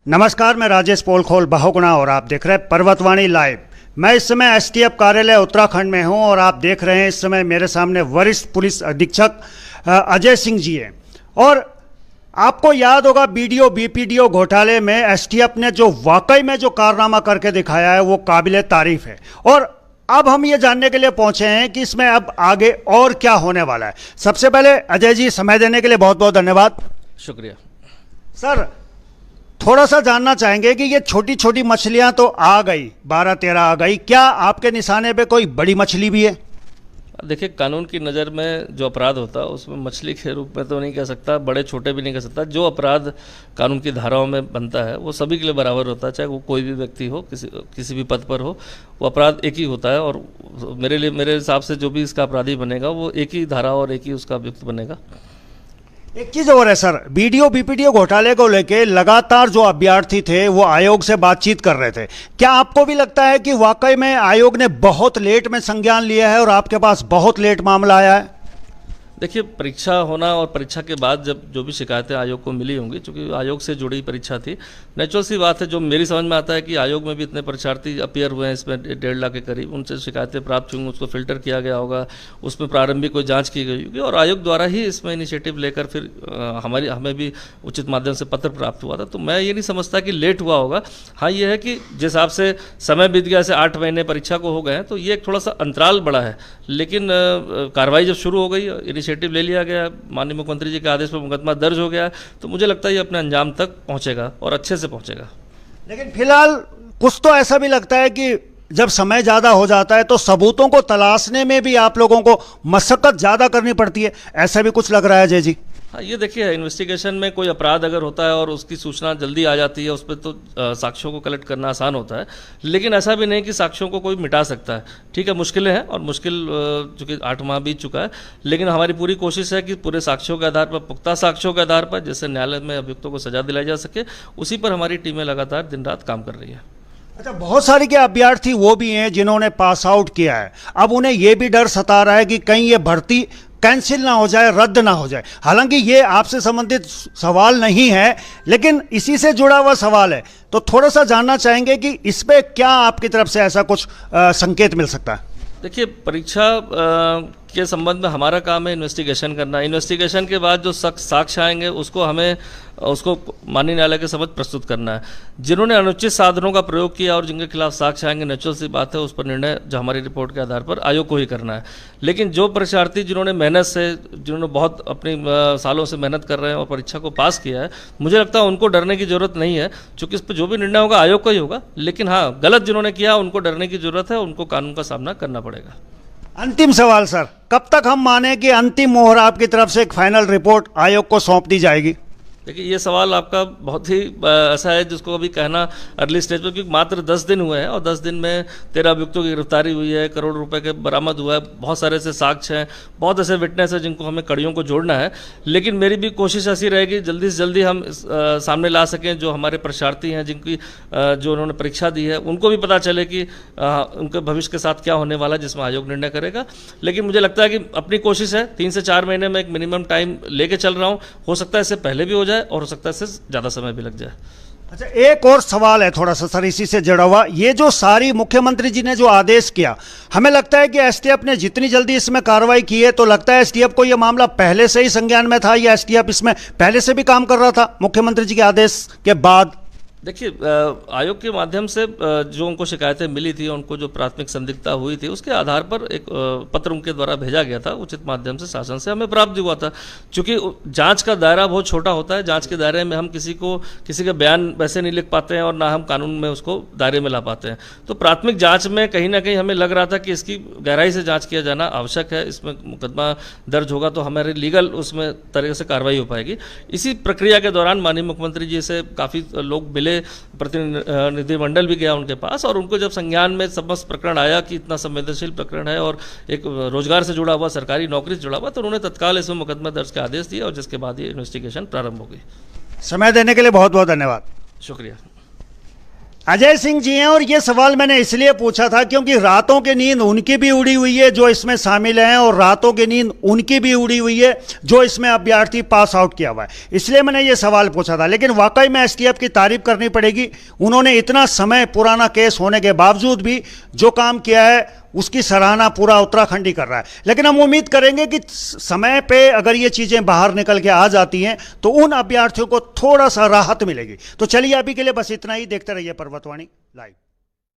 नमस्कार, मैं राजेश पोलखोल बहुगुणा और आप देख रहे हैं पर्वतवाणी लाइव। मैं इस समय एसटीएफ कार्यालय उत्तराखंड में हूं और आप देख रहे हैं इस समय मेरे सामने वरिष्ठ पुलिस अधीक्षक अजय सिंह जी हैं। और आपको याद होगा बीडीओ बीपीडीओ घोटाले में एसटीएफ ने जो वाकई में जो कारनामा करके दिखाया है वो काबिले तारीफ है। और अब हम ये जानने के लिए पहुंचे हैं कि इसमें अब आगे और क्या होने वाला है। सबसे पहले अजय जी, समय देने के लिए बहुत बहुत धन्यवाद। शुक्रिया सर। थोड़ा सा जानना चाहेंगे कि ये छोटी छोटी मछलियां तो आ गई, 12-13 आ गई, क्या आपके निशाने पे कोई बड़ी मछली भी है? देखिए, कानून की नज़र में जो अपराध होता है उसमें मछली के रूप में तो नहीं कह सकता, बड़े छोटे भी नहीं कह सकता। जो अपराध कानून की धाराओं में बनता है वो सभी के लिए बराबर होता है, चाहे वो कोई भी व्यक्ति हो, किसी भी पद पर हो, वो अपराध एक ही होता है। और मेरे हिसाब से जो भी इसका अपराधी बनेगा वो एक ही धारा और एक ही उसका अभियुक्त बनेगा। एक चीज और है सर, बीडीओ बीपीडीओ घोटाले को लेके लगातार जो अभ्यर्थी थे वो आयोग से बातचीत कर रहे थे। क्या आपको भी लगता है कि वाकई में आयोग ने बहुत लेट में संज्ञान लिया है और आपके पास बहुत लेट मामला आया है? देखिए, परीक्षा होना और परीक्षा के बाद जब जो भी शिकायतें आयोग को मिली होंगी, क्योंकि आयोग से जुड़ी परीक्षा थी, नेचुरल सी बात है। जो मेरी समझ में आता है कि आयोग में भी इतने परीक्षार्थी अपीयर हुए हैं, इसमें 1.5 लाख के करीब, उनसे शिकायतें प्राप्त हुई, उसको फिल्टर किया गया होगा, उसमें प्रारंभिक कोई जांच की गई होगी और आयोग द्वारा ही इसमें इनिशिएटिव लेकर फिर हमें भी उचित माध्यम से पत्र प्राप्त हुआ था। तो मैं ये नहीं समझता कि लेट हुआ होगा। हाँ, ये है कि जिस हिसाब से समय बीत गया, से 8 महीने परीक्षा को हो गए हैं, तो ये एक थोड़ा सा अंतराल बड़ा है। लेकिन कार्रवाई जब शुरू हो गई, इनिशिएटिव ले लिया गया, माननीय मुख्यमंत्री जी के आदेश पर मुकदमा दर्ज हो गया, तो मुझे लगता है ये अपने अंजाम तक पहुंचेगा और अच्छे से पहुंचेगा। लेकिन फिलहाल कुछ तो ऐसा भी लगता है कि जब समय ज़्यादा हो जाता है तो सबूतों को तलाशने में भी आप लोगों को मशक्कत ज़्यादा करनी पड़ती है, ऐसा भी कुछ लग रहा है जय जी? हाँ, ये देखिए, इन्वेस्टिगेशन में कोई अपराध अगर होता है और उसकी सूचना जल्दी आ जाती है, उस पर तो साक्ष्यों को कलेक्ट करना आसान होता है। लेकिन ऐसा भी नहीं कि साक्ष्यों को कोई मिटा सकता है। ठीक है, मुश्किलें हैं और मुश्किल चूँकि 8 माह बीत चुका है, लेकिन हमारी पूरी कोशिश है कि पूरे साक्ष्यों के आधार पर, पुख्ता साक्ष्यों के आधार पर, जिससे न्यायालय में अभियुक्तों को सजा दिलाई जा सके, उसी पर हमारी टीमें लगातार दिन रात काम कर रही है। अच्छा, बहुत सारे के अभ्यर्थी वो भी हैं जिन्होंने पास आउट किया है। अब उन्हें ये भी डर सता रहा है कि कहीं ये भर्ती कैंसिल ना हो जाए, रद्द ना हो जाए। हालांकि ये आपसे संबंधित सवाल नहीं है, लेकिन इसी से जुड़ा हुआ सवाल है, तो थोड़ा सा जानना चाहेंगे कि इस पे क्या आपकी तरफ से ऐसा कुछ संकेत मिल सकता है? देखिए, परीक्षा के संबंध में हमारा काम है इन्वेस्टिगेशन करना। इन्वेस्टिगेशन के बाद जो साक्ष्य आएंगे उसको माननीय न्यायालय के समक्ष प्रस्तुत करना है। जिन्होंने अनुचित साधनों का प्रयोग किया और जिनके खिलाफ साक्ष्य आएंगे, नेचुरल सी बात है, उस पर निर्णय जो हमारी रिपोर्ट के आधार पर आयोग को ही करना है। लेकिन जो परीक्षार्थी जिन्होंने मेहनत से, जिन्होंने बहुत अपनी सालों से मेहनत कर रहे हैं और परीक्षा को पास किया है, मुझे लगता है उनको डरने की जरूरत नहीं है, क्योंकि इस पर जो भी निर्णय होगा आयोग का ही होगा। लेकिन हाँ, गलत जिन्होंने किया उनको डरने की जरूरत है, उनको कानून का सामना करना पड़ेगा। अंतिम सवाल सर, कब तक हम माने कि अंतिम मोहर आपकी तरफ से एक फाइनल रिपोर्ट आयोग को सौंप दी जाएगी? देखिए, ये सवाल आपका बहुत ही ऐसा है जिसको अभी कहना अर्ली स्टेज पर, क्योंकि मात्र 10 दिन हुए हैं और 10 दिन में 13 अभियुक्तों की गिरफ्तारी हुई है, करोड़ रुपए के बरामद हुआ है, बहुत सारे ऐसे साक्ष्य हैं, बहुत ऐसे विटनेस हैं जिनको हमें कड़ियों को जोड़ना है। लेकिन मेरी भी कोशिश ऐसी रहेगी जल्दी से जल्दी हम सामने ला सकें। जो हमारे परीक्षार्थी हैं, जो उन्होंने परीक्षा दी है, उनको भी पता चले कि उनके भविष्य के साथ क्या होने वाला है, जिसमें आयोग निर्णय करेगा। लेकिन मुझे लगता है कि अपनी कोशिश है, 3 से 4 महीने में एक मिनिमम टाइम लेके चल रहा हूँ। हो सकता है इससे पहले भी हो जाए और हो सकता है इससे ज़्यादा समय भी लग जाए। अच्छा, एक और सवाल है थोड़ा सा सर इसी से जुड़ा हुआ। ये जो सारी मुख्यमंत्री जी ने जो आदेश किया, हमें लगता है कि एसटीएफ ने जितनी जल्दी इसमें कार्रवाई की है, तो लगता है एसटीएफ को ये मामला पहले से ही संज्ञान में था या एसटीएफ इसमें पहले से भी काम कर रहा था मुख्यमंत्री जी के आदेश के बाद? देखिए, आयोग के माध्यम से जो उनको शिकायतें मिली थी, उनको जो प्राथमिक संदिग्धता हुई थी, उसके आधार पर एक पत्र उनके द्वारा भेजा गया था, उचित माध्यम से शासन से हमें प्राप्त हुआ था। क्योंकि जांच का दायरा बहुत छोटा होता है, जांच के दायरे में हम किसी का बयान वैसे नहीं लिख पाते हैं और ना हम कानून में उसको दायरे में ला पाते हैं। तो प्राथमिक जाँच में कहीं ना कहीं हमें लग रहा था कि इसकी गहराई से जाँच किया जाना आवश्यक है। इसमें मुकदमा दर्ज होगा तो हमारे लीगल उसमें तरीके से कार्रवाई हो पाएगी। इसी प्रक्रिया के दौरान माननीय मुख्यमंत्री जी से काफ़ी लोग मिले, प्रतिनिधिमंडल भी गया उनके पास, और उनको जब संज्ञान में समस्त प्रकरण आया कि इतना संवेदनशील प्रकरण है और एक रोजगार से जुड़ा हुआ, सरकारी नौकरी से जुड़ा हुआ, तो उन्होंने तत्काल इसमें मुकदमा दर्ज के आदेश दिए और जिसके बाद ये इन्वेस्टिगेशन प्रारंभ हो गई। समय देने के लिए बहुत बहुत धन्यवाद। शुक्रिया। अजय सिंह जी हैं और ये सवाल मैंने इसलिए पूछा था क्योंकि रातों की नींद उनकी भी उड़ी हुई है जो इसमें शामिल हैं, और रातों की नींद उनकी भी उड़ी हुई है जो इसमें अभ्यर्थी पास आउट किया हुआ है। इसलिए मैंने ये सवाल पूछा था। लेकिन वाकई में एसटीएफ की तारीफ करनी पड़ेगी, उन्होंने इतना समय पुराना केस होने के बावजूद भी जो काम किया है उसकी सराहना पूरा उत्तराखंड ही कर रहा है। लेकिन हम उम्मीद करेंगे कि समय पे अगर ये चीज़ें बाहर निकल के आ जाती हैं तो उन अभ्यर्थियों को थोड़ा सा राहत मिलेगी। तो चलिए अभी के लिए बस इतना ही। देखते रहिए पर्वतवाणी लाइव।